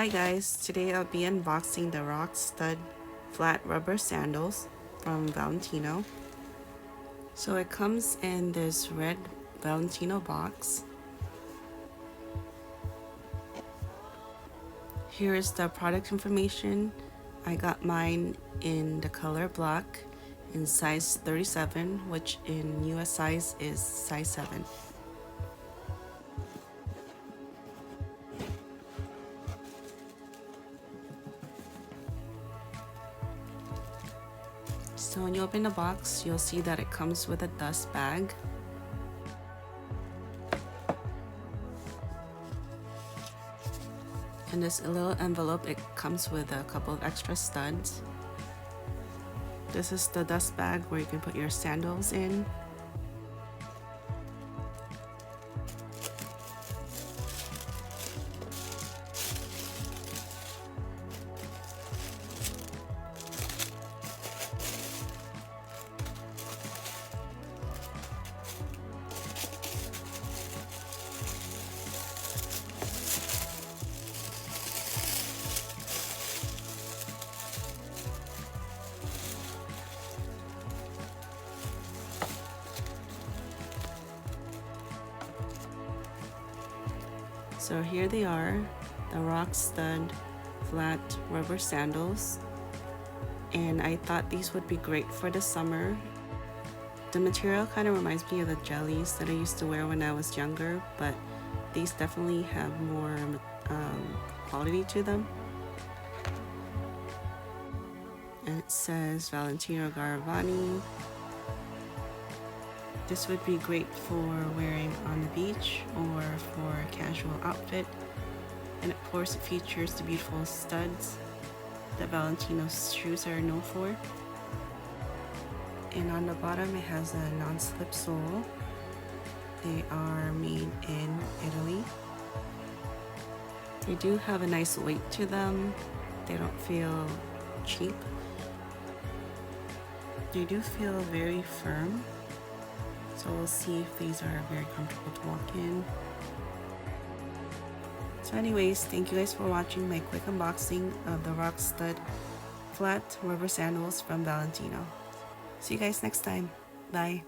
Hi guys, today I'll be unboxing the Rockstud flat rubber sandals from Valentino. So it comes in this red Valentino box. Here is the product information. I got mine in the color black in size 37, which in US size is size 7. So when you open the box, you'll see that it comes with a dust bag. In this little envelope, it comes with a couple of extra studs. This is the dust bag where you can put your sandals in. So here they are, the Rockstud flat rubber sandals, and I thought these would be great for the summer. The material kind of reminds me of the jellies that I used to wear when I was younger, but these definitely have more quality to them. And it says Valentino Garavani. This would be great for wearing on the beach or for a casual outfit. And of course it features the beautiful studs that Valentino's shoes are known for. And on the bottom it has a non-slip sole. They are made in Italy. They do have a nice weight to them. They don't feel cheap. They do feel very firm. So we'll see if these are very comfortable to walk in. So anyways, thank you guys for watching my quick unboxing of the Rockstud flat rubber sandals from Valentino. See you guys next time. Bye.